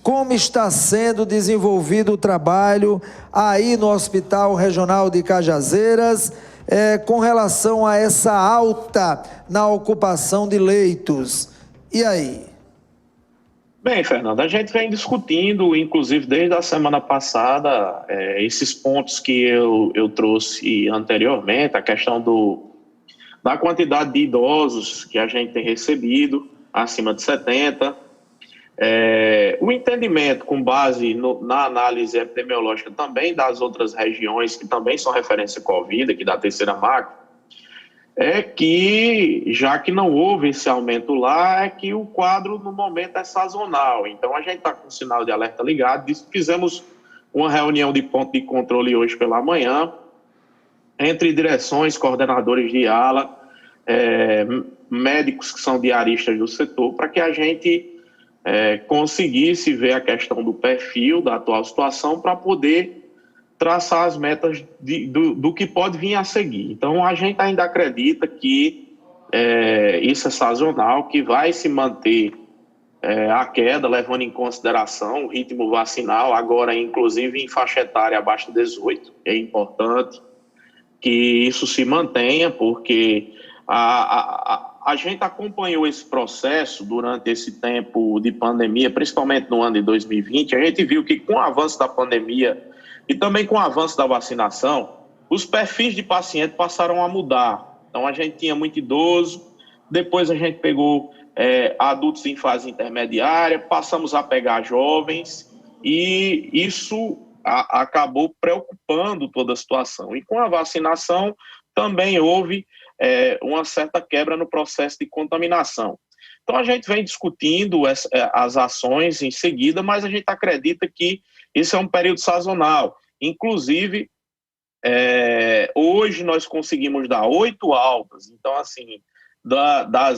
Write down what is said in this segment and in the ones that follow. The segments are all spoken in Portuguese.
como está sendo desenvolvido o trabalho aí no Hospital Regional de Cajazeiras, com relação a essa alta na ocupação de leitos. E aí? Bem, Fernando, a gente vem discutindo, inclusive desde a semana passada, esses pontos que eu trouxe anteriormente, a questão da quantidade de idosos que a gente tem recebido, acima de 70, o entendimento com base na análise epidemiológica também das outras regiões que também são referência Covid, aqui da terceira macro, é que, já que não houve esse aumento lá, é que o quadro no momento é sazonal. Então a gente está com o sinal de alerta ligado. Fizemos uma reunião de ponto de controle hoje pela manhã, entre direções, coordenadores de ala, médicos que são diaristas do setor, para que a gente conseguisse ver a questão do perfil da atual situação para poder traçar as metas do que pode vir a seguir. Então, a gente ainda acredita que isso é sazonal, que vai se manter a queda, levando em consideração o ritmo vacinal, agora inclusive em faixa etária abaixo de 18. É importante que isso se mantenha, porque a gente acompanhou esse processo durante esse tempo de pandemia, principalmente no ano de 2020. A gente viu que com o avanço da pandemia e também com o avanço da vacinação, os perfis de paciente passaram a mudar. Então a gente tinha muito idoso, depois a gente pegou adultos em fase intermediária, passamos a pegar jovens, e isso acabou preocupando toda a situação. E com a vacinação também houve uma certa quebra no processo de contaminação. Então a gente vem discutindo as ações em seguida, mas a gente acredita que isso é um período sazonal. Inclusive, hoje nós conseguimos dar 8 altas. Então, assim,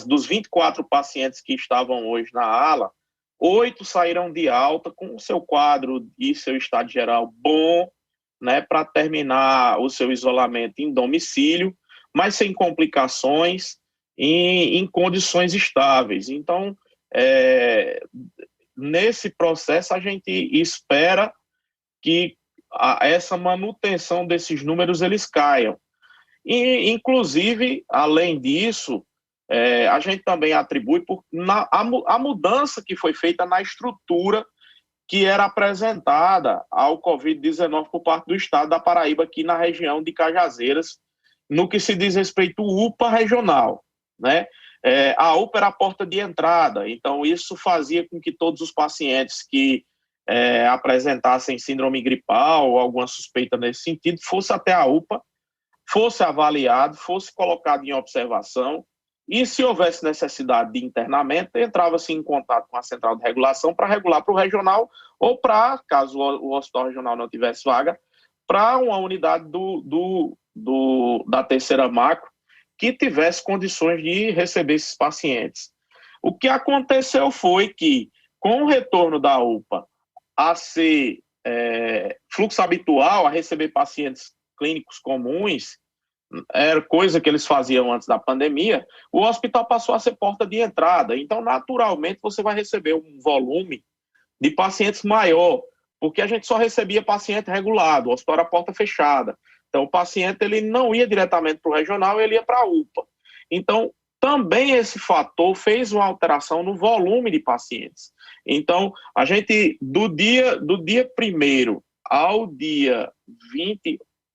dos 24 pacientes que estavam hoje na ala, 8 saíram de alta com o seu quadro e seu estado geral bom, né, para terminar o seu isolamento em domicílio, mas sem complicações, em condições estáveis. Então, nesse processo, a gente espera que essa manutenção desses números eles caiam. E, inclusive, além disso, a gente também atribui a mudança que foi feita na estrutura que era apresentada ao Covid-19 por parte do estado da Paraíba, aqui na região de Cajazeiras, no que se diz respeito ao UPA regional, né? A UPA era a porta de entrada, então isso fazia com que todos os pacientes que apresentassem síndrome gripal ou alguma suspeita nesse sentido, fosse até a UPA, fosse avaliado, fosse colocado em observação, e se houvesse necessidade de internamento, entrava-se em contato com a central de regulação para regular para o regional, ou para, caso o hospital regional não tivesse vaga, para uma unidade da terceira macro que tivesse condições de receber esses pacientes. O que aconteceu foi que, com o retorno da UPA a ser fluxo habitual, a receber pacientes clínicos comuns, era coisa que eles faziam antes da pandemia, o hospital passou a ser porta de entrada. Então, naturalmente, você vai receber um volume de pacientes maior, porque a gente só recebia paciente regulado, o hospital era porta fechada. Então, o paciente ele não ia diretamente para o regional, ele ia para a UPA. Então, também esse fator fez uma alteração no volume de pacientes. Então, a gente, do dia 1º ao dia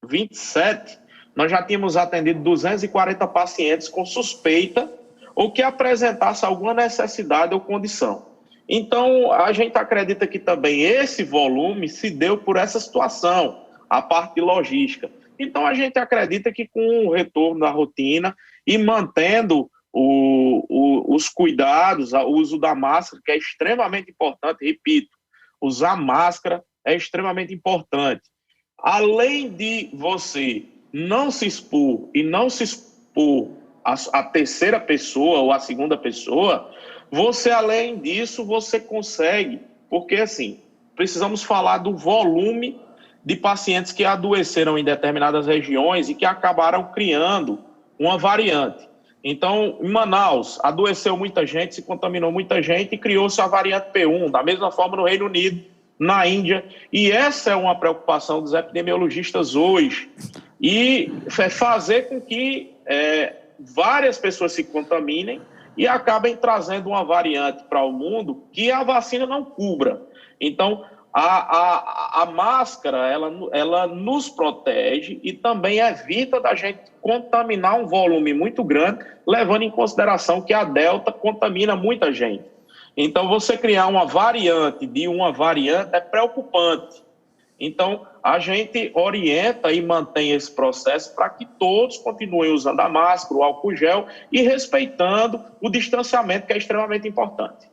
27, nós já tínhamos atendido 240 pacientes com suspeita ou que apresentasse alguma necessidade ou condição. Então, a gente acredita que também esse volume se deu por essa situação, a parte de logística. Então, a gente acredita que com o retorno da rotina e mantendo os cuidados, o uso da máscara, que é extremamente importante, repito, usar máscara é extremamente importante. Além de você não se expor e não se expor à terceira pessoa ou à segunda pessoa, você, além disso, você consegue, porque assim, precisamos falar do volume de pacientes que adoeceram em determinadas regiões e que acabaram criando uma variante. Então, em Manaus, adoeceu muita gente, se contaminou muita gente e criou-se a variante P1, da mesma forma no Reino Unido, na Índia, e essa é uma preocupação dos epidemiologistas hoje, e fazer com que várias pessoas se contaminem e acabem trazendo uma variante para o mundo que a vacina não cubra. Então, a máscara, ela nos protege e também evita da gente contaminar um volume muito grande, levando em consideração que a Delta contamina muita gente. Então, você criar uma variante de uma variante é preocupante. Então, a gente orienta e mantém esse processo para que todos continuem usando a máscara, o álcool gel e respeitando o distanciamento, que é extremamente importante.